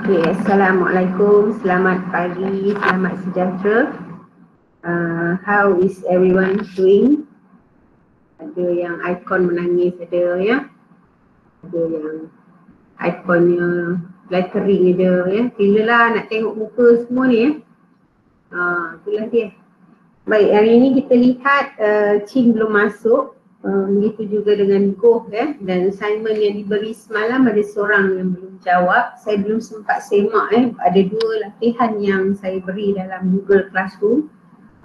Okay, Assalamualaikum, selamat pagi, selamat sejahtera. How is everyone doing? Ada yang ikon menangis ada ya. Ada yang ikonnya lettering ada ya. Silalah nak tengok muka semua ni ya. Itulah dia. Baik, hari ini kita lihat Chin belum masuk. Begitu juga dengan Goh ya. Dan assignment yang diberi semalam ada seorang yang belum jawab. Saya belum sempat semak ada 2 latihan yang saya beri dalam Google Classroom.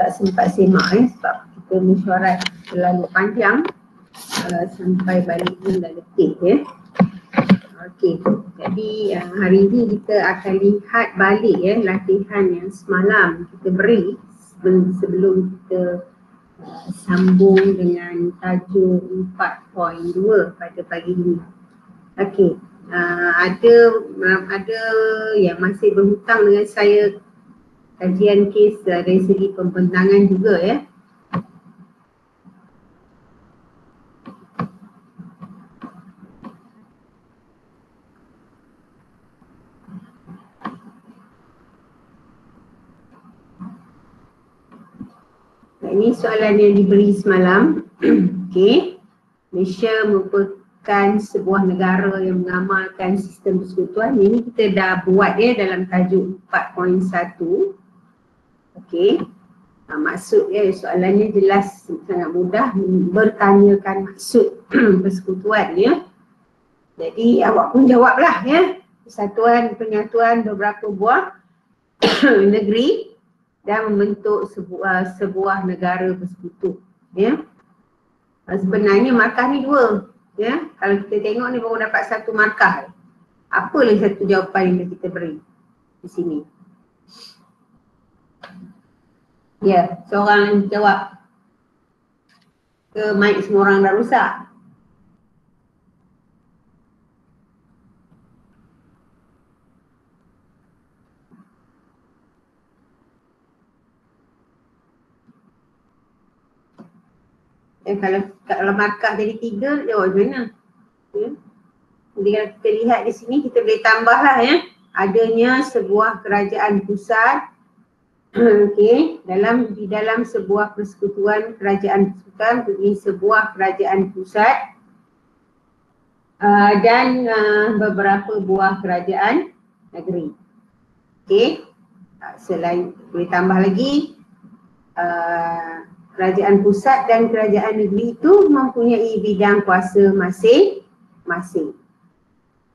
Tak sempat semak sebab kita mesyuarat terlalu panjang. Sampai balik pun dah letih ya. Okey, jadi hari ini kita akan lihat balik ya latihan yang semalam kita beri sebelum kita sambung dengan tajuk 4.2 pada pagi ini. Okey, ada yang masih berhutang dengan saya kajian kes dari segi pembentangan juga ya. Ini soalan yang diberi semalam. Okey. Malaysia merupakan sebuah negara yang mengamalkan sistem persekutuan. Ini kita dah buat ya dalam tajuk 4.1. Okey. Maksud ya soalannya jelas sangat mudah bertanyakan maksud persekutuan ya. Jadi awak pun jawablah ya. Persatuan penyatuan beberapa buah negeri dan membentuk sebuah negara bersekutu ya. Sebenarnya markah ni 2 ya. Kalau kita tengok ni baru dapat 1 markah. Apa lagi satu jawapan yang kita beri di sini? Ya, seorang jawab. Ke mic semua orang dah rusak? Kalau markah jadi 3, jawab macam mana? Ya. Jadi kalau kita lihat di sini kita boleh tambahlah ya. Adanya sebuah kerajaan pusat. Okey, di dalam sebuah persekutuan kerajaan persekutuan ini sebuah kerajaan pusat dan beberapa buah kerajaan negeri. Okey. Selain boleh tambah lagi kerajaan pusat dan kerajaan negeri itu mempunyai bidang kuasa masing-masing.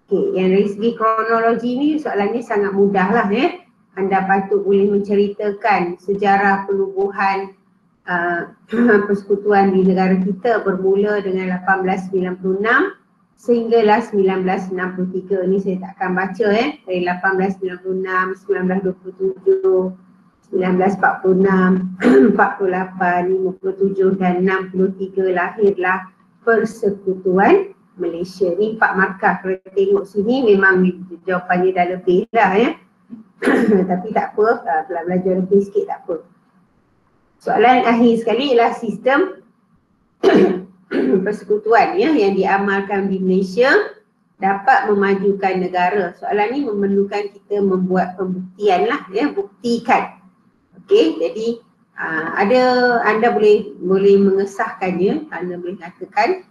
Okey, yang dari segi kronologi ni soalannya sangat mudah lah ya. Anda patut boleh menceritakan sejarah penubuhan persekutuan di negara kita bermula dengan 1896 sehinggalah 1963. Ni saya tak akan baca dari 1896, 1927, 1946, 48, 57 dan 63 lahirlah Persekutuan Malaysia. Ni 4 markah. Kalau tengok sini memang jawapannya dah lebih dah ya. Tapi tak apa, belajar lebih sikit tak apa. Soalan akhir sekali ialah sistem persekutuan ya yang diamalkan di Malaysia dapat memajukan negara. Soalan ni memerlukan kita membuat pembuktian lah ya, buktikan. Okey, jadi anda boleh mengesahkannya. Anda boleh katakan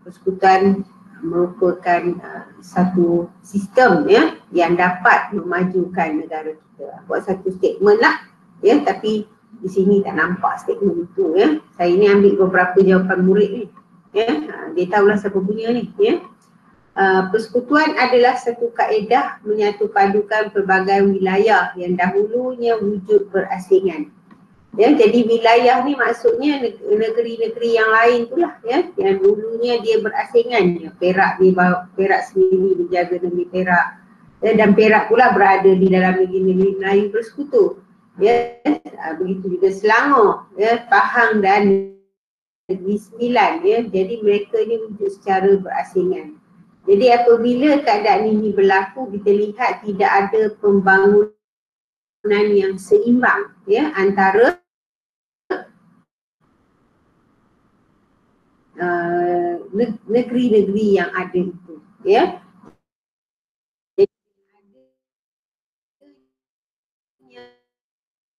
persekutuan merupakan satu sistem ya yang dapat memajukan negara kita. Buat satu statement lah ya, tapi di sini tak nampak statement itu ya. Saya ni ambil beberapa jawapan murid ni ya. Dia tahulah siapa punya ni ya. Persekutuan adalah satu kaedah menyatu padukan pelbagai wilayah yang dahulunya wujud berasingan. Ya, jadi wilayah ni maksudnya negeri-negeri yang lain tu lah ya, yang dulunya dia berasingan ya. Perak sendiri menjaga negeri Perak ya, dan Perak pula berada di dalam negeri-negeri Melayu bersekutu ya. Begitu juga Selangor ya, Pahang dan Negeri Sembilan ya. Jadi mereka ni wujud secara berasingan. Jadi apabila keadaan ini berlaku, kita lihat tidak ada pembangunan yang seimbang ya antara negeri-negeri yang ada itu ya. Jadi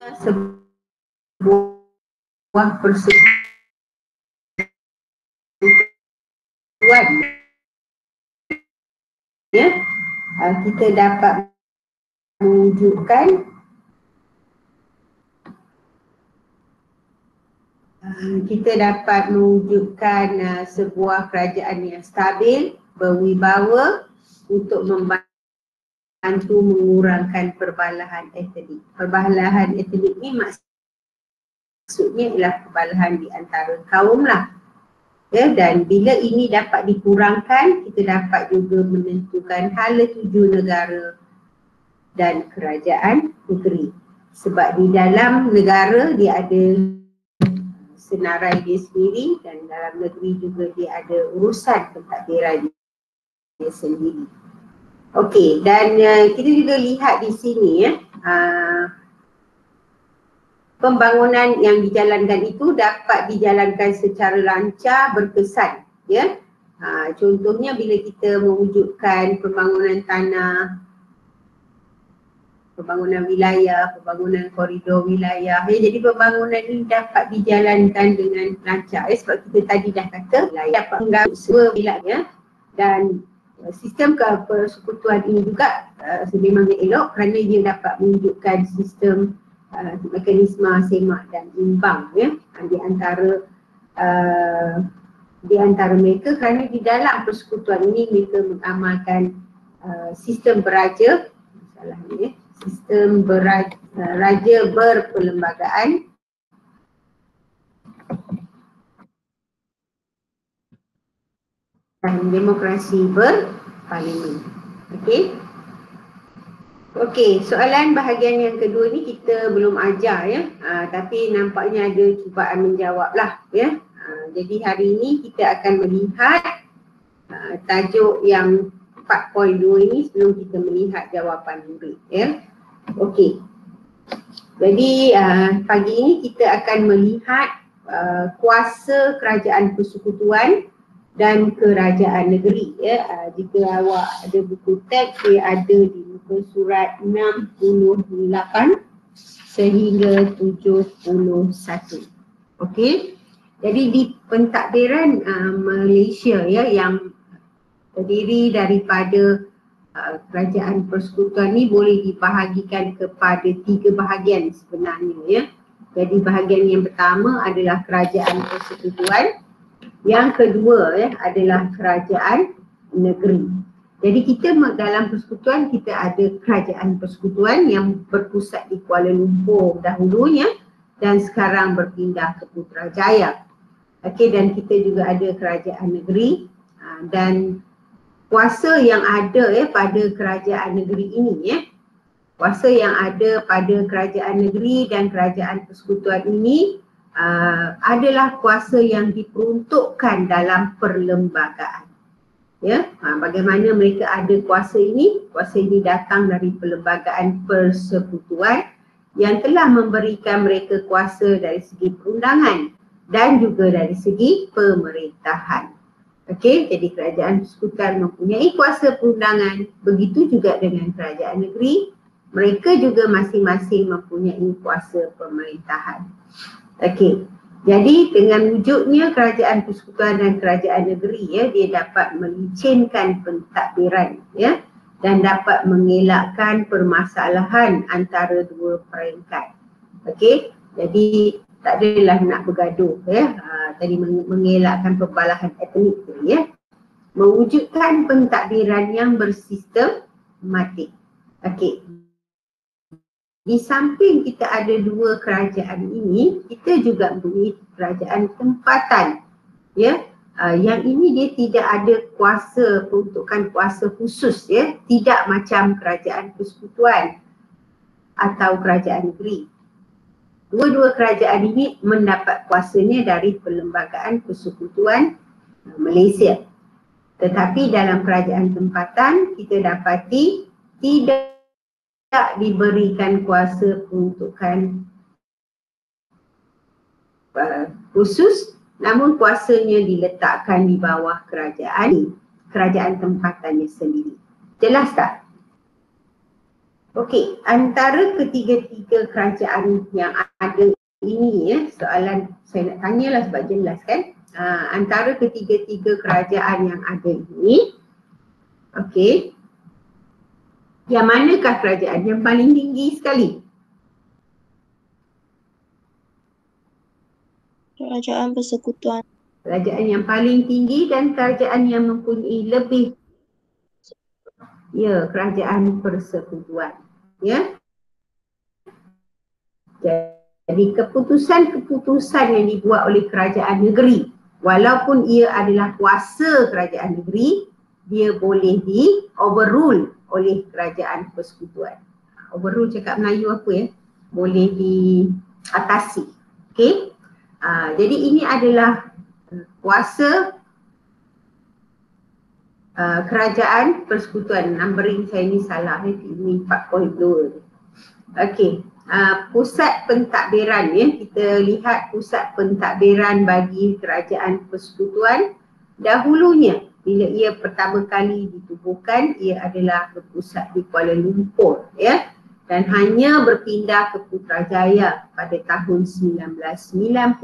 sebuah persekutuan, ya, kita dapat mewujudkan sebuah kerajaan yang stabil, berwibawa untuk membantu mengurangkan perbalahan etnik. Perbalahan etnik ni maksudnya ialah perbalahan di antara kaum lah. Ya, dan bila ini dapat dikurangkan, kita dapat juga menentukan hala tuju negara dan kerajaan negeri. Sebab di dalam negara dia ada senarai dia sendiri dan dalam negeri juga dia ada urusan pentadbiran dia sendiri. Okey, dan kita juga lihat di sini ya, pembangunan yang dijalankan itu dapat dijalankan secara lancar, berkesan, ya. Contohnya bila kita mewujudkan pembangunan tanah, pembangunan wilayah, pembangunan koridor wilayah, ya, jadi pembangunan ini dapat dijalankan dengan lancar, ya, sebab kita tadi dah kata dapat menggabung semua wilayah, dan sistem persekutuan ini juga memang elok kerana dia dapat menunjukkan sistem mekanisme semak dan imbang, ya, di antara mereka, kerana di dalam persekutuan ini mereka mengamalkan sistem beraja, masalahnya, sistem raja berperlembagaan dan demokrasi berparlimen. Okey. Okey, soalan bahagian yang kedua ni kita belum ajar, ya. Tapi nampaknya ada cubaan menjawab lah, ya. Jadi hari ini kita akan melihat tajuk yang 4.2 ini sebelum kita melihat jawapan murid, ya. Okey. Jadi pagi ini kita akan melihat kuasa kerajaan persekutuan dan kerajaan negeri, ya. Jika awak ada buku teks, dia ada di muka surat 68 sehingga 71. Okey. Jadi di pentadbiran Malaysia, ya, yang terdiri daripada kerajaan persekutuan ni boleh dibahagikan kepada 3 bahagian sebenarnya, ya. Jadi bahagian yang pertama adalah kerajaan persekutuan, yang kedua, ya, adalah kerajaan negeri. Jadi kita dalam persekutuan kita ada kerajaan persekutuan yang berpusat di Kuala Lumpur dahulunya dan sekarang berpindah ke Putrajaya. Okey, dan kita juga ada kerajaan negeri, dan kuasa yang ada, ya, pada kerajaan negeri ini, ya, kuasa yang ada pada kerajaan negeri dan kerajaan persekutuan ini adalah kuasa yang diperuntukkan dalam perlembagaan, ya. Bagaimana mereka ada kuasa ini? Kuasa ini datang dari perlembagaan persekutuan yang telah memberikan mereka kuasa dari segi perundangan dan juga dari segi pemerintahan. Okey, jadi kerajaan persekutuan mempunyai kuasa perundangan, begitu juga dengan kerajaan negeri, mereka juga masing-masing mempunyai kuasa pemerintahan. Okey, jadi dengan wujudnya kerajaan persekutuan dan kerajaan negeri, ya, dia dapat melicinkan pentadbiran, ya, dan dapat mengelakkan permasalahan antara dua peringkat. Okey, jadi tak adalah nak bergaduh, ya. Tadi mengelakkan perbalahan etnik tu, ya. Mewujudkan pentadbiran yang bersistematik. Okey. Di samping kita ada dua kerajaan ini, kita juga mempunyai kerajaan tempatan, ya. Yang ini dia tidak ada kuasa, peruntukan kuasa khusus, ya. Tidak macam kerajaan persekutuan atau kerajaan negeri. Dua-dua kerajaan ini mendapat kuasanya dari Perlembagaan Persekutuan Malaysia. Tetapi dalam kerajaan tempatan kita dapati tidak diberikan kuasa peruntukan khusus, namun kuasanya diletakkan di bawah kerajaan tempatannya sendiri. Jelas tak? Okey, antara ketiga-tiga kerajaan yang ada ini soalan saya nak tanyalah sebab jelas kan. Antara ketiga-tiga kerajaan yang ada ini, okey, yang manakah kerajaan yang paling tinggi sekali? Kerajaan Persekutuan. Kerajaan yang paling tinggi dan kerajaan yang mempunyai lebih, ya, kerajaan persekutuan. Ya. Jadi keputusan-keputusan yang dibuat oleh kerajaan negeri, walaupun ia adalah kuasa kerajaan negeri, dia boleh di overrule oleh kerajaan persekutuan. Overrule cakap Melayu apa ya? Boleh diatasi. Okey. Jadi ini adalah kuasa kerajaan persekutuan. Numbering saya ni salah, ini 4.2. Okey. Pusat pentadbiran kita lihat pusat pentadbiran bagi kerajaan persekutuan dahulunya bila ia pertama kali ditubuhkan, ia adalah berpusat di Kuala Lumpur dan hanya berpindah ke Putrajaya pada tahun 1999.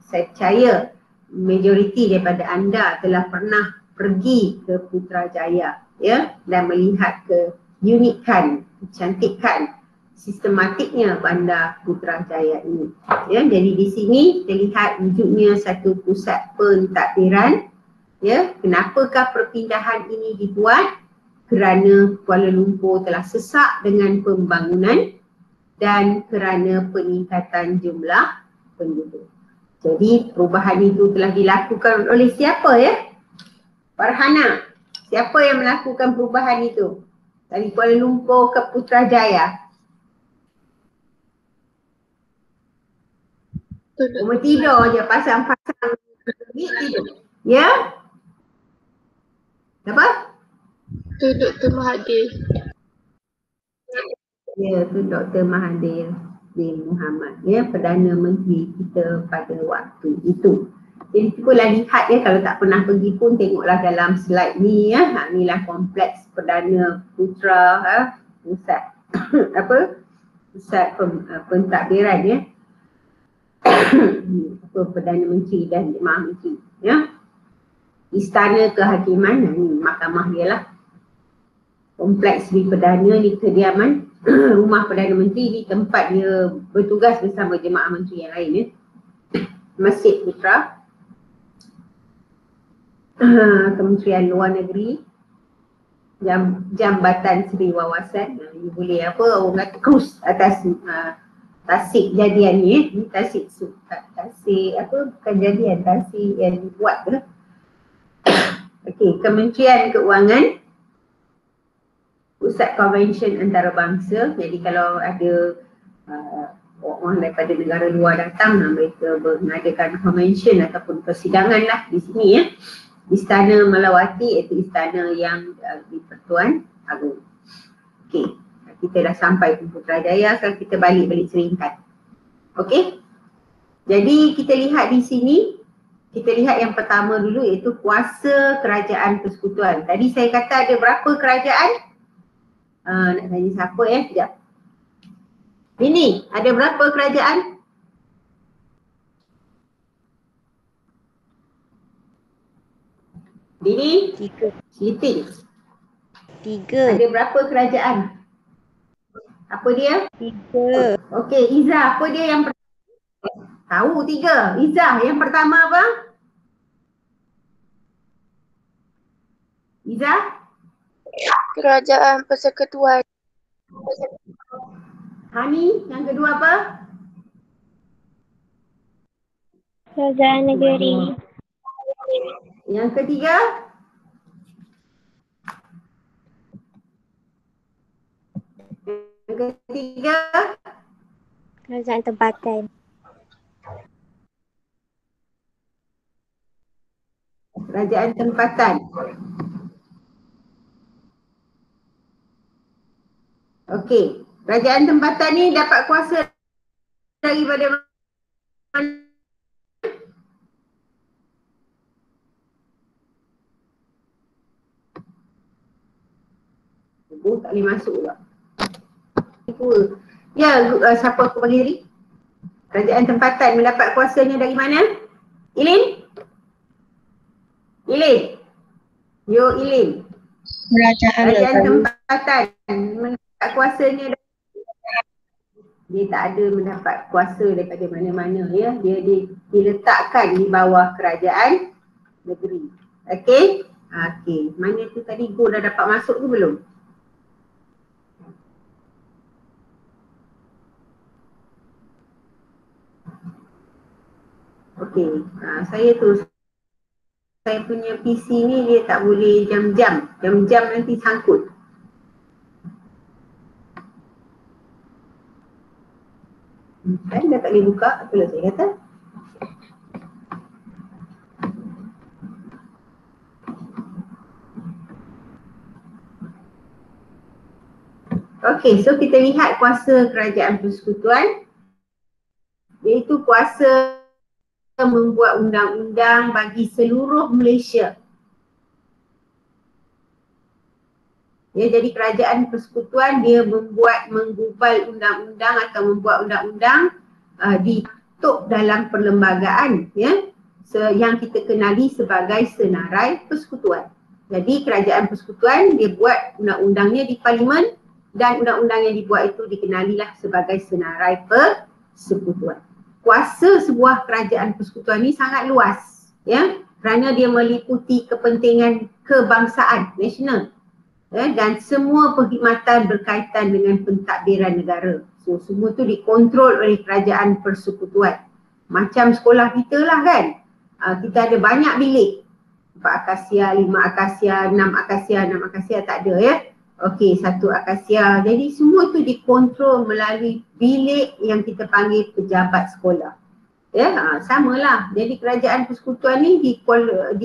Saya percaya majoriti daripada anda telah pernah pergi ke Putrajaya dan melihat keunikan, kecantikan, sistematiknya bandar Putrajaya ini. Jadi di sini kita lihat wujudnya satu pusat pentadbiran. Kenapakah perpindahan ini dibuat? Kerana Kuala Lumpur telah sesak dengan pembangunan dan kerana peningkatan jumlah penduduk. Jadi perubahan itu telah dilakukan oleh siapa Farhana, siapa yang melakukan perubahan itu? Dari Kuala Lumpur ke Putrajaya. Cuma tidur je, pasang-pasang tidur. Ya? Apa? Tu Dr. Mahathir. Ya, tu Dr. Mahathir bin Mohamad, Perdana Menteri kita pada waktu itu. Jadi cukuplah lihat kalau tak pernah pergi pun tengoklah dalam slide ni inilah kompleks Perdana Putra pusat apa? Pusat pentadbiran Perdana Menteri dan Jemaah Menteri Istana Kehakiman, ni mahkamah dia lah. Kompleks di Perdana di kediaman rumah Perdana Menteri, di tempat dia bertugas bersama Jemaah Menteri yang lain Masjid Putra, Kementerian Luar Negeri, Jambatan Seri Wawasan. You boleh orang kata cruise atas tasik jadian ni tasik bukan jadian, tasik yang dibuat ke. Okey, Kementerian Keuangan, Pusat Konvensyen Antarabangsa. Jadi kalau ada orang daripada negara luar datang, mereka mengadakan konvensyen ataupun persidangan lah di sini Istana Melawati, iaitu istana yang di Pertuan Agong. Okey, kita dah sampai ke Putrajaya, sekarang kita balik Seringkan. Okey, jadi kita lihat di sini, kita lihat yang pertama dulu iaitu kuasa kerajaan persekutuan. Tadi saya kata ada berapa kerajaan? Nak tanya siapa sekejap. Ini, ada berapa kerajaan? Dini? 3. Siti? 3. Ada berapa kerajaan? Apa dia? 3. Okey, Izzah, apa dia yang tahu 3. Izzah, yang pertama apa? Izzah? Kerajaan Persekutuan. Hani, yang kedua apa? Kerajaan negeri. Yang ketiga? Yang ketiga? Kerajaan tempatan. Kerajaan tempatan. Okey, kerajaan tempatan ni dapat kuasa daripada mana? Tak boleh masuk pula. tua. Ya, siapa aku bagi tadi? Kerajaan tempatan mendapat kuasanya dari mana? Ilin? Ilin? Yo Ilin. Kerajaan tempatan mendapat kuasanya dari, dia tak ada mendapat kuasa daripada mana-mana ya. Dia diletakkan di bawah kerajaan negeri. Okey? Okey. Mana tu tadi Go dah dapat masuk ke belum? Okey. Saya punya PC ni dia tak boleh jam-jam. Jam-jam nanti sangkut. Kan dah tak boleh buka. Apalah saya kata. Okey, so kita lihat kuasa kerajaan persekutuan, iaitu kuasa membuat undang-undang bagi seluruh Malaysia. Ya, jadi kerajaan persekutuan dia menggubal undang-undang atau membuat undang-undang dibentuk dalam perlembagaan ya, yang kita kenali sebagai senarai persekutuan. Jadi kerajaan persekutuan dia buat undang-undangnya di parlimen dan undang-undang yang dibuat itu dikenalilah sebagai senarai persekutuan. Kuasa sebuah kerajaan persekutuan ni sangat luas ya, kerana dia meliputi kepentingan kebangsaan nasional ya, dan semua perkhidmatan berkaitan dengan pentadbiran negara. So semua tu dikontrol oleh kerajaan persekutuan. Macam sekolah kita lah kan, kita ada banyak bilik, 4 akasia, 5 akasia, 6 akasia, 6 akasia tak ada ya. Okey, 1 akasia. Jadi semua tu dikontrol melalui bilik yang kita panggil pejabat sekolah. Ya, samalah. Jadi kerajaan persekutuan ni di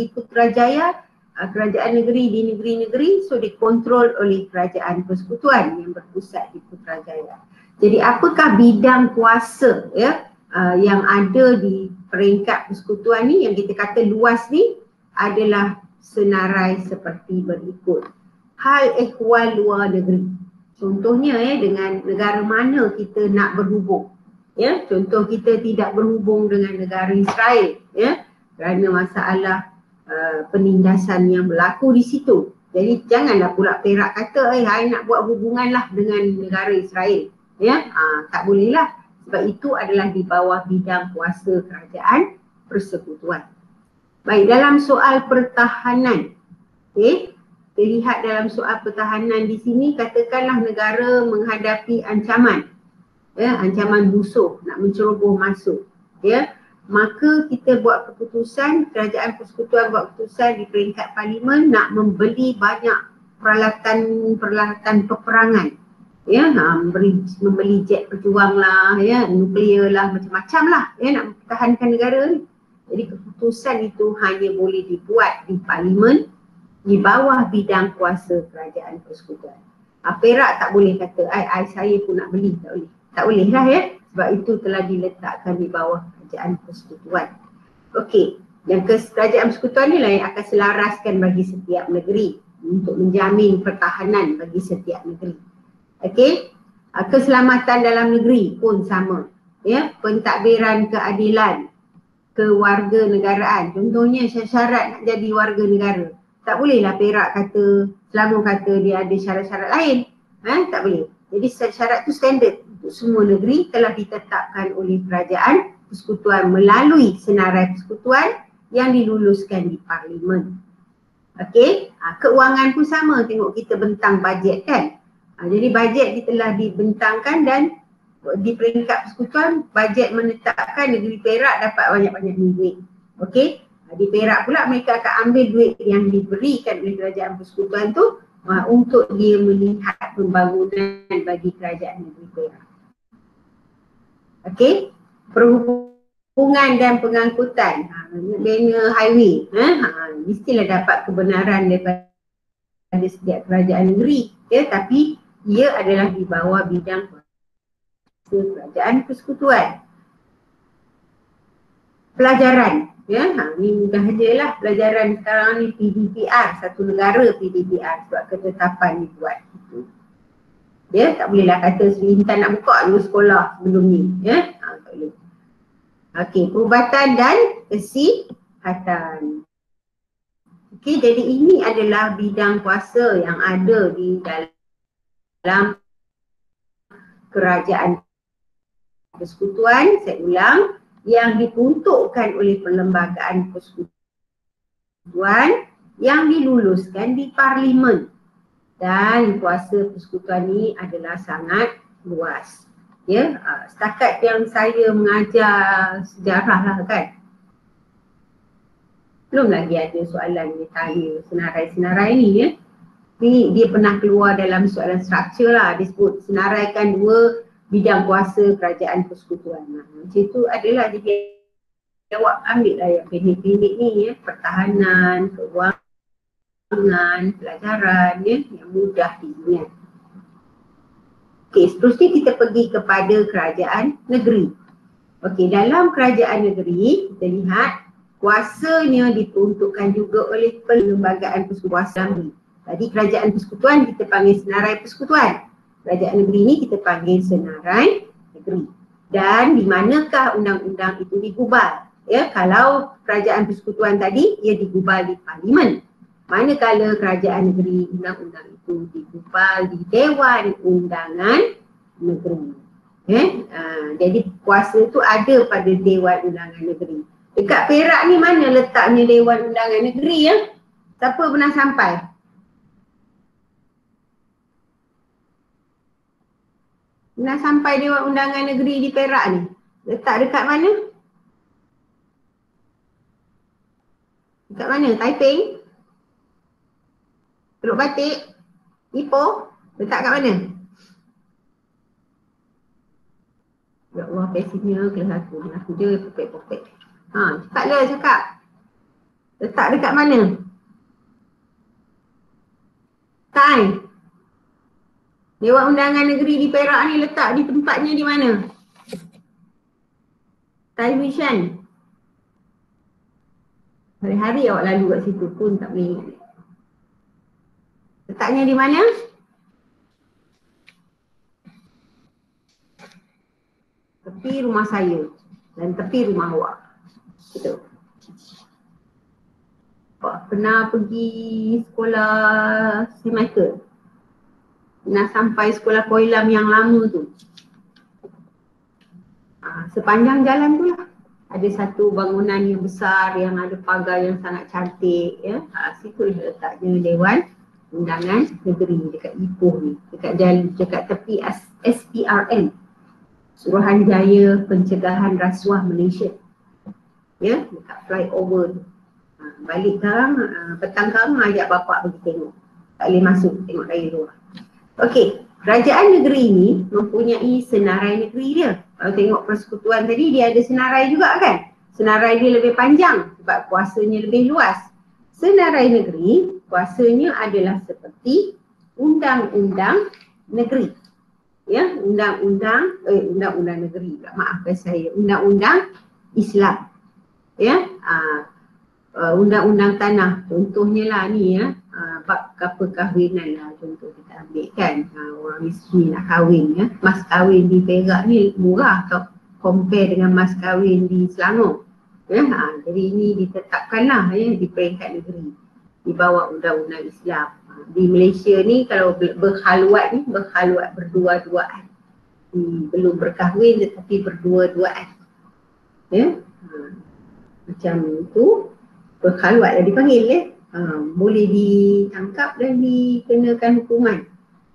Putrajaya, kerajaan negeri di negeri-negeri, so dikontrol oleh kerajaan persekutuan yang berpusat di Putrajaya. Jadi apakah bidang kuasa ya yang ada di peringkat persekutuan ni yang kita kata luas ni adalah senarai seperti berikut. Hal ehwal luar negeri. Contohnya dengan negara mana kita nak berhubung. Ya, contoh kita tidak berhubung dengan negara Israel ya, kerana masalah penindasan yang berlaku di situ. Jadi janganlah pula Perak kata hai nak buat hubunganlah dengan negara Israel. Ya, tak bolehlah. Sebab itu adalah di bawah bidang kuasa kerajaan persekutuan. Baik, dalam soal pertahanan. Okey. Kita lihat dalam soal pertahanan di sini, katakanlah negara menghadapi ancaman ya, ancaman musuh nak menceroboh masuk ya, maka kita buat keputusan, kerajaan persekutuan buat keputusan di peringkat parlimen nak membeli banyak peralatan peperangan ya, membeli jet berjuang lah ya, nuklear lah, macam-macam lah ya, nak mempertahankan negara ni. Jadi keputusan itu hanya boleh dibuat di parlimen di bawah bidang kuasa kerajaan persekutuan. Perak tak boleh kata, saya pun nak beli, tak boleh. Tak boleh lah ya, sebab itu telah diletakkan di bawah kerajaan persekutuan. Okey, dan kerajaan persekutuan ni lah yang akan selaraskan bagi setiap negeri untuk menjamin pertahanan bagi setiap negeri. Okey, keselamatan dalam negeri pun sama ya, pentadbiran keadilan, kewarganegaraan. Contohnya syarat nak jadi warga negara. Tak bolehlah Perak kata, Selangor kata dia ada syarat-syarat lain. Tak boleh. Jadi syarat tu standard untuk semua negeri telah ditetapkan oleh kerajaan persekutuan melalui senarai persekutuan yang diluluskan di parlimen. Okey, keuangan pun sama, tengok kita bentang bajet kan. Jadi bajet telah dibentangkan dan di peringkat persekutuan bajet menetapkan negeri Perak dapat banyak-banyak duit. Okey. Di Perak pula mereka akan ambil duit yang diberikan oleh kerajaan persekutuan tu untuk dia melihat pembangunan bagi kerajaan negeri Perak. Okey, perhubungan dan pengangkutan, banner highway, mestilah dapat kebenaran daripada setiap kerajaan negeri ya, tapi ia adalah di bawah bidang kerajaan persekutuan. Pelajaran ya, ni mudah je lah, pelajaran sekarang ni PDPR, satu negara PDPR sebab ketetapan dibuat gitu. Ya, tak bolehlah kata Sri Intan nak buka dulu sekolah sebelum ni. Ya, tak boleh. Okey, perubatan dan kesihatan. Okey, jadi ini adalah bidang kuasa yang ada di dalam kerajaan persekutuan, saya ulang, yang diperuntukkan oleh perlembagaan persekutuan yang diluluskan di parlimen. Dan kuasa persekutuan ini adalah sangat luas. Ya, setakat yang saya mengajar sejarah lah kan. Belum lagi ada soalan dia tanya senarai-senarai ni ya. Dia pernah keluar dalam soalan struktur lah. Dia sebut senaraikan dua bidang kuasa kerajaan persekutuan. Macam tu adalah dia jawab, ambil lah yang pendek-pendek ni ya. Pertahanan, keuangan, pelajaran ya, yang mudah diingat. Okey, seterusnya kita pergi kepada kerajaan negeri. Okey, dalam kerajaan negeri kita lihat kuasanya diperuntukkan juga oleh perlembagaan persekutuan. Tadi kerajaan persekutuan kita panggil senarai persekutuan. Kerajaan negeri ni kita panggil senarai negeri. Dan di manakah undang-undang itu digubal? Ya, kalau kerajaan persekutuan tadi ia digubal di parlimen. Manakala kerajaan negeri, undang-undang itu digubal di Dewan Undangan Negeri. Jadi kuasa tu ada pada Dewan Undangan Negeri. Dekat Perak ni mana letaknya Dewan Undangan Negeri ya? Siapa pernah sampai? Pernah sampai Dewan Undangan Negeri di Perak ni? Letak dekat mana? Dekat mana? Taiping? Teluk Batik? Ipoh? Letak kat mana? Ya Allah, pesiminya kelas 1. Aku je popek-popek. Cepatlah cakap. Letak dekat mana? Tai. Dewan Undangan Negeri di Perak ni letak di tempatnya di mana? Tai Wishan. Hari-hari awak lalu kat situ pun tak boleh ingat. Letaknya di mana? Tepi rumah saya dan tepi rumah awak. Betul. Pernah pergi sekolah St. Michael? Pernah sampai sekolah Koilam yang lama tu? Sepanjang jalan tu lah. Ada satu bangunan yang besar yang ada pagar yang sangat cantik ya. Situ letaknya Dewan Undangan Negeri dekat Ipoh ni, dekat jalan, dekat tepi SPRM, Suruhanjaya Pencegahan Rasuah Malaysia. Ya, dekat flyover tu. Balik sekarang, petang sekarang ajak bapak pergi tengok. Tak boleh masuk tengok raya luar. Okey, kerajaan negeri ni mempunyai senarai negeri dia. Kalau tengok persekutuan tadi dia ada senarai juga kan? Senarai dia lebih panjang sebab kuasanya lebih luas. Senarai negeri kuasanya adalah seperti undang-undang negeri. Ya, undang-undang negeri. Maafkan saya, undang-undang Islam. Ya, undang-undang tanah. Contohnya lah ni ya, bab perkahwinan lah contoh kita ambil kan. Orang miskin nak kahwin ya. Mas kahwin di Perak ni murah compare dengan mas kahwin di Selangor. Ya, jadi ini ditetapkan lah ya, di peringkat negeri di bawah undang-undang Islam. Di Malaysia ni kalau berkhalwat ni, berkhalwat berdua-duaan. Belum berkahwin tetapi berdua-duaan. Ya, macam itu berkhalwat dah dipanggil ya. Boleh ditangkap dan dikenakan hukuman.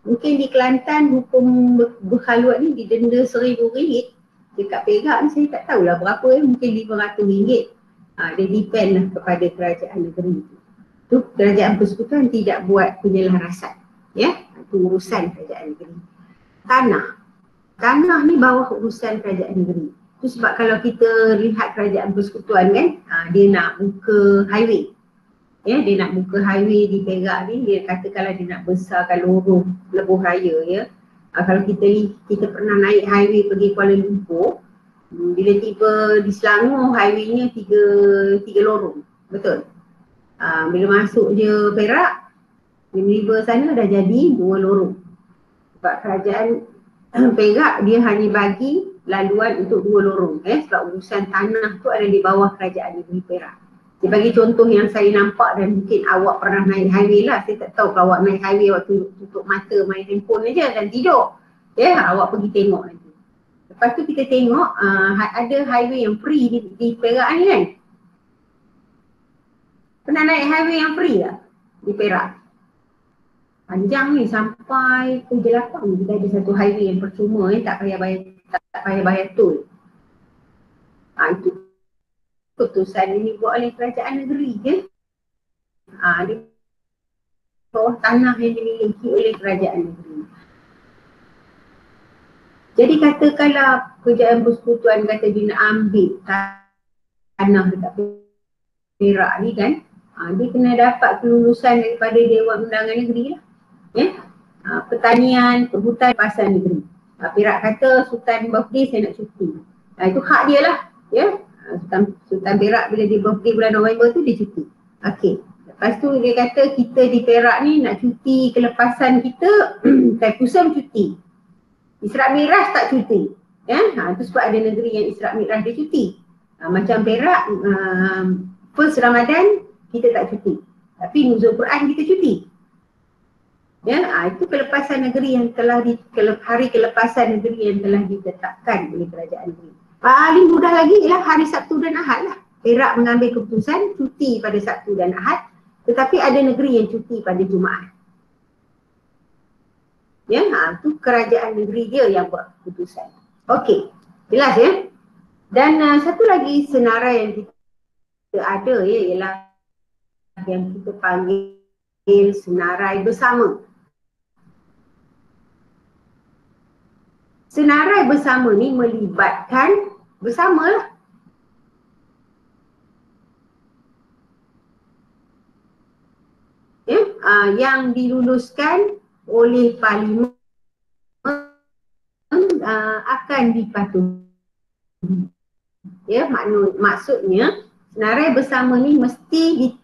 Mungkin di Kelantan hukum berkhalwat ni didenda RM1,000. Dekat Perak ni saya tak tahulah berapa mungkin RM500. Dia depend lah kepada kerajaan negeri tu. Kerajaan persekutuan tidak buat penyelarasan. Ya, itu urusan kerajaan negeri. Tanah ni bawah urusan kerajaan negeri. Itu sebab kalau kita lihat kerajaan persekutuan kan, dia nak buka highway. Ya, dia nak buka highway di Perak ni, dia kata kalau dia nak besarkan lorong Lebuh Raya ya. Kalau kita pernah naik highway pergi Kuala Lumpur, bila tiba di Selangor highway-nya tiga lorong, betul. Bila masuk je Perak, River sana dah jadi 2 lorong. Sebab kerajaan Perak dia hanya bagi laluan untuk 2 lorong sebab urusan tanah tu ada di bawah kerajaan negeri Perak. Dia bagi contoh yang saya nampak dan mungkin awak pernah naik highway lah. Saya tak tahu kalau awak naik highway waktu tutup mata main handphone aja dan tidur. Awak pergi tengok nanti. Lepas tu kita tengok ada highway yang free di Perak ni kan. Pernah naik highway yang free tak di Perak? Panjang ni sampai ke Jelapang kita ada satu highway yang percuma tak payah bayar tol. Itu keputusan ini buat oleh kerajaan negeri je. Di bawah tanah yang dimiliki oleh kerajaan negeri. Jadi katakanlah kerajaan persekutuan kata dia nak ambil tanah dekat Perak ni kan, dia kena dapat kelulusan daripada Dewan Undangan Negeri lah. Pertanian, perhutan, pasar negeri. Perak kata Sultan birthday saya nak cuti. Itu hak dia lah. Sultan Perak bila dia birthday bulan November tu dia cuti. Okey. Lepas tu dia kata kita di Perak ni nak cuti kelepasan kita, Taipusan cuti. Israk Mi'raj tak cuti. Itu sebab ada negeri yang Israk Mi'raj dia cuti. Macam Perak, first Ramadan kita tak cuti. Tapi Nuzul Quran kita cuti. Itu kelepasan negeri yang telah hari kelepasan negeri yang telah ditetapkan oleh kerajaan negeri. Paling mudah lagi ialah hari Sabtu dan Ahad lah. Perak mengambil keputusan cuti pada Sabtu dan Ahad, tetapi ada negeri yang cuti pada Jumaat. Itu kerajaan negeri dia yang buat keputusan. Okey, jelas ya. Dan satu lagi senarai yang kita ada ialah yang kita panggil senarai bersama. Senarai bersama ni melibatkan bersamalah. Yang diluluskan oleh Parlimen akan dipatuhi. Maksudnya senarai bersama ni mesti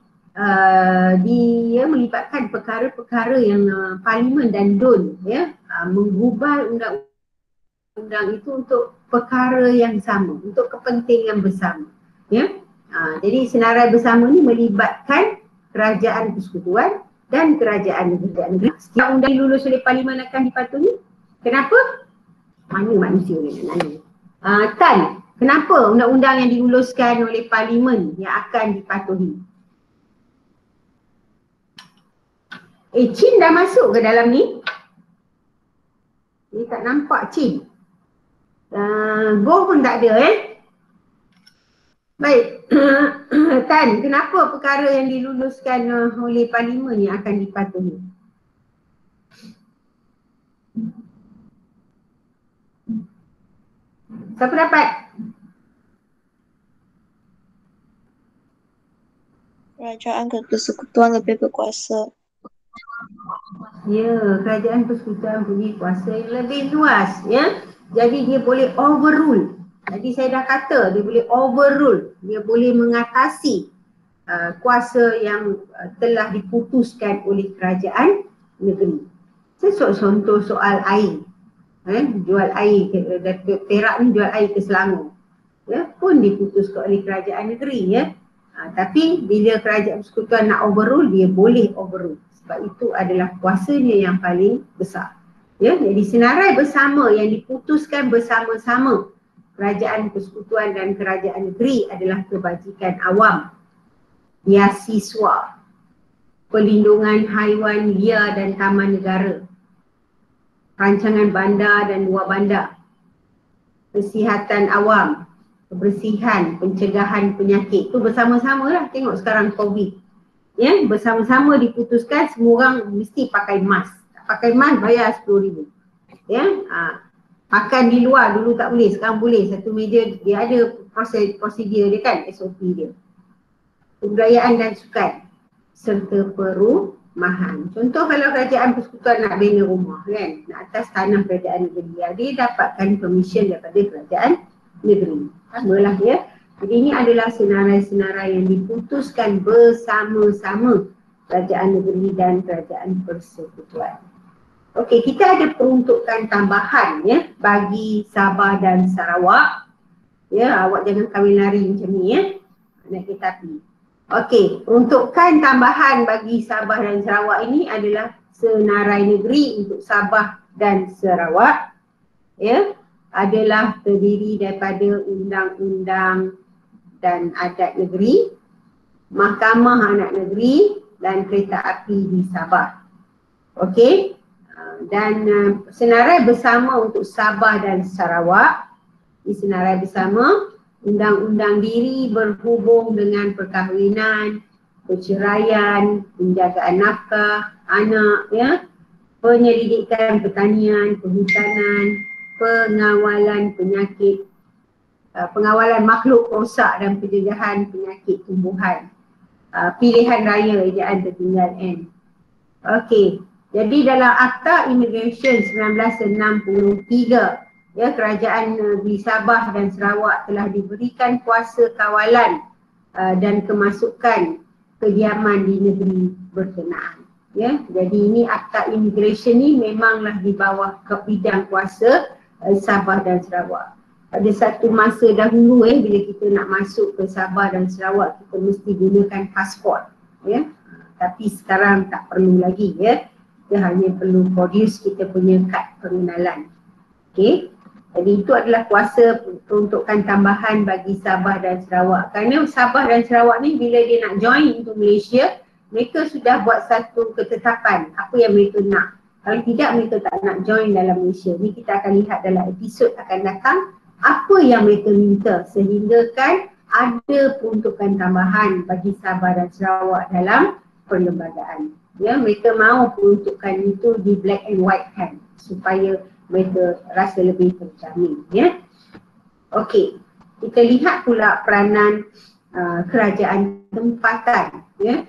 dia melibatkan perkara-perkara yang Parlimen dan DUN menggubal undang-undang itu untuk perkara yang sama, untuk kepentingan bersama. Jadi senarai bersama ni melibatkan kerajaan persekutuan dan kerajaan negeri. Setiap undang dilulus oleh Parlimen akan dipatuhi. Kenapa? Mana manusia ni nak nanya? Tan, kenapa undang-undang yang diluluskan oleh Parlimen yang akan dipatuhi? Chin dah masuk ke dalam ni? Ni tak nampak Chin. Go pun tak ada Baik. Tan, kenapa perkara yang diluluskan oleh Parlimen yang akan dipatuhi? Siapa dapat? Kerajaan persekutuan lebih berkuasa. Ya, kerajaan persekutuan punya kuasa yang lebih luas Jadi dia boleh overrule. Jadi saya dah kata dia boleh overrule, dia boleh mengatasi kuasa yang telah diputuskan oleh kerajaan negeri. Saya contoh soal air. Jual air Perak ni jual air ke Selangor. Pun diputuskan oleh kerajaan negeri tapi bila kerajaan persekutuan nak overrule, dia boleh overrule. Sebab itu adalah kuasanya yang paling besar. Jadi senarai bersama yang diputuskan bersama-sama kerajaan persekutuan dan kerajaan negeri adalah kebajikan awam, beasiswa, pelindungan haiwan liar dan taman negara, rancangan bandar dan luar bandar, kesihatan awam, kebersihan, pencegahan penyakit. Itu bersama-sama lah. Tengok sekarang COVID. Bersama-sama diputuskan semua orang mesti pakai mask. Pakai mask bayar RM10,000. Makan di luar dulu tak boleh, sekarang boleh. Satu meja dia ada prosedur dia kan, SOP dia. Kebudayaan dan sukan serta perumahan. Contoh kalau kerajaan persekutuan nak bina rumah kan, nak atas tanah kerajaan negeri, dia dapatkan permission daripada kerajaan negeri. Samalah Jadi ini adalah senarai-senarai yang diputuskan bersama-sama kerajaan negeri dan kerajaan persekutuan. Okey, kita ada peruntukan tambahan ya bagi Sabah dan Sarawak. Ya, awak jangan kahwin lari macam ni ya. Naik kereta api. Okey, peruntukan tambahan bagi Sabah dan Sarawak ini adalah senarai negeri untuk Sabah dan Sarawak. Ya, adalah terdiri daripada undang-undang dan adat negeri, mahkamah anak negeri dan kereta api di Sabah. Okey, dan senarai bersama untuk Sabah dan Sarawak, di senarai bersama undang-undang diri berhubung dengan perkahwinan, perceraian, penjagaan nafkah anak, ya, penyelidikan pertanian, perhutanan, pengawalan penyakit, pengawalan makhluk rosak dan pencegahan penyakit tumbuhan, pilihan raya ejaan tertinggal N. Okey, jadi dalam Akta Immigration 1963, ya, Kerajaan Negeri Sabah dan Sarawak telah diberikan kuasa kawalan dan kemasukan kediaman di negeri berkenaan. Ya, jadi ini Akta Immigration ni memanglah di bawah ke bidang kuasa Sabah dan Sarawak. Pada satu masa dahulu bila kita nak masuk ke Sabah dan Sarawak, kita mesti gunakan pasport, ya. Tapi sekarang tak perlu lagi, ya. Kita hanya perlu produce kita punya kad pengenalan. Okey. Jadi itu adalah kuasa peruntukan tambahan bagi Sabah dan Sarawak. Kerana Sabah dan Sarawak ni bila dia nak join into Malaysia, mereka sudah buat satu ketetapan apa yang mereka nak. Kalau tidak, mereka tak nak join dalam Malaysia. Ni kita akan lihat dalam episod akan datang apa yang mereka minta sehingga kan ada peruntukan tambahan bagi Sabah dan Sarawak dalam perlembagaan. Ya, mereka mahu peruntukan itu di black and white kan supaya mereka rasa lebih terjamin, ya. Okey, kita lihat pula peranan kerajaan tempatan, ya.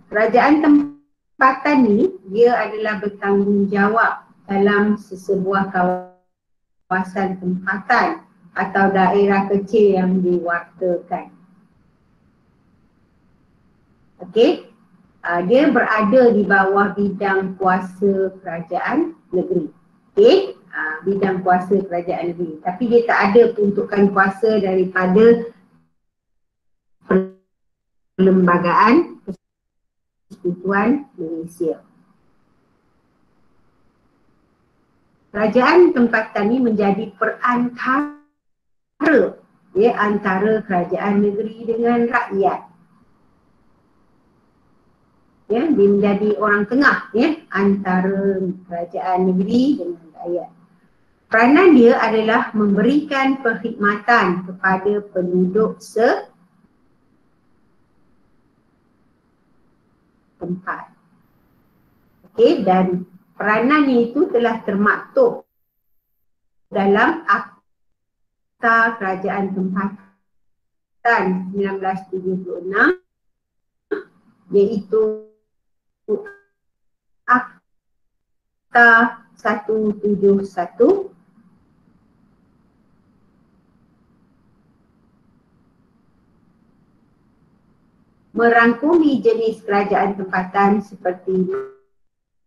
Kerajaan tempatan ni dia adalah bertanggungjawab dalam sesebuah kawasan tempatan atau daerah kecil yang diwartakan. Okey, dia berada di bawah bidang kuasa kerajaan negeri. Okey, bidang kuasa kerajaan negeri. Tapi dia tak ada peruntukan kuasa daripada perlembagaan Persekutuan Malaysia. Kerajaan tempatan ini menjadi perantara, ya, antara kerajaan negeri dengan rakyat. Ya, dia menjadi orang tengah, ya, antara kerajaan negeri dengan rakyat. Peranan dia adalah memberikan perkhidmatan kepada penduduk setempat. Okey, dan peranannya itu telah termaktub dalam Akta Kerajaan Tempatan 1976, iaitu Akta 171 merangkumi jenis kerajaan tempatan seperti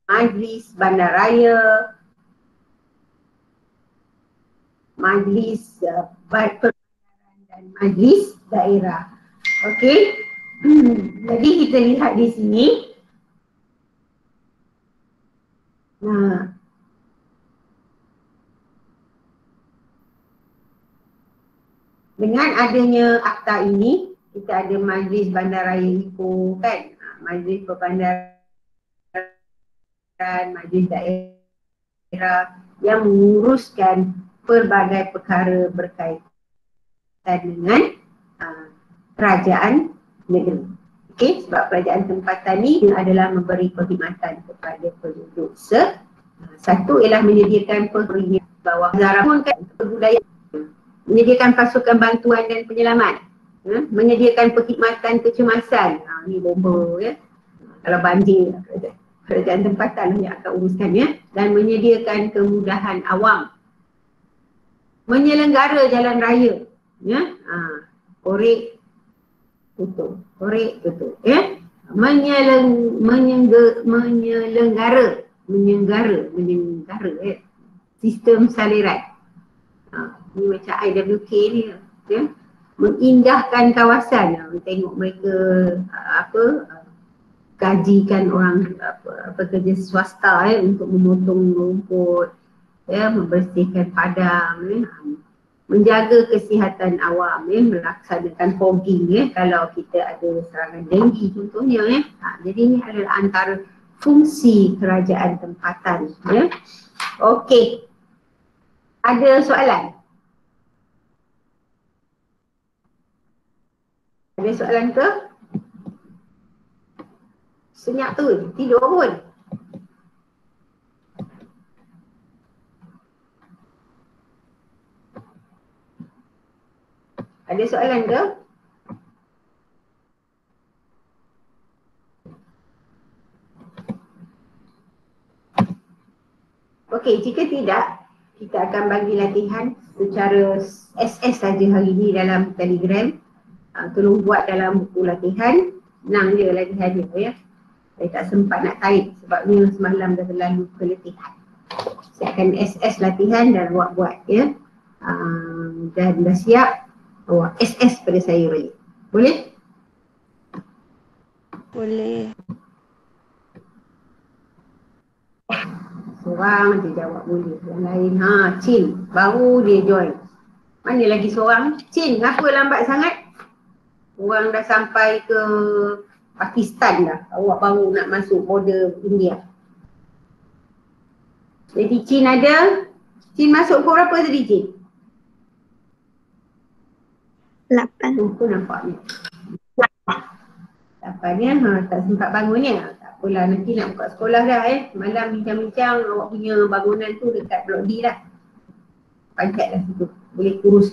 Majlis Bandaraya, Majlis Perbandaran dan Majlis Daerah. Okey. Jadi kita lihat di sini. Nah, dengan adanya akta ini, kita ada Majlis Bandaraya Ipoh kan, Majlis Perbandaran, Majlis Daerah yang menguruskan pelbagai perkara berkaitan dengan kerajaan negeri. Okey, sebab kerajaan tempatan ni adalah memberi perkhidmatan kepada penduduk satu ialah menyediakan perkhidmatan bawah zaramun kan kebudayaan, menyediakan pasukan bantuan dan penyelamat, menyediakan perkhidmatan kecemasan, ni bomba ya, kalau banjir kerajaan tempatan yang akan uruskan ya, dan menyediakan kemudahan awam, menyelenggara jalan raya ya, korek tutup ya, menyelenggara menyenggara sistem saliran. Ni macam IWK ni ya, mengindahkan kawasan. Tengok mereka gajikan orang kerja swasta untuk memotong rumput, membersihkan padang, menjaga kesihatan awam, melaksanakan fogging kalau kita ada serangan denggi contohnya. Jadi ini adalah antara fungsi kerajaan tempatan. Okey. Ada soalan? Ada soalan ke? Senyap tu, tidur pun. Ada soalan ke? Okey, jika tidak, kita akan bagi latihan secara SS saja hari ini dalam Telegram. Tolong buat dalam buku latihan. Senang je latihan dia ya. Saya tak sempat nak type sebabnya semalam dah terlalu keletihan. Saya akan SS latihan dan buat-buat ya. Dan dah siap, bawa SS pada saya balik. Boleh? Boleh. Seorang dia jawab boleh. Yang lain, Chin, baru dia join. Mana lagi seorang? Chin, kenapa lambat sangat? Orang dah sampai ke Pakistan dah. Awak baru nak masuk border India. Jadi Chin ada? Chin masuk pukul berapa tadi Chin? 8. Tu nampaknya. 8 ya, tak sempat bangun ya. Tak apalah, nanti nak buka sekolah dah Malam bincang-bincang awak punya bangunan tu dekat Blok D dah. Pancat dah situ. Boleh kurus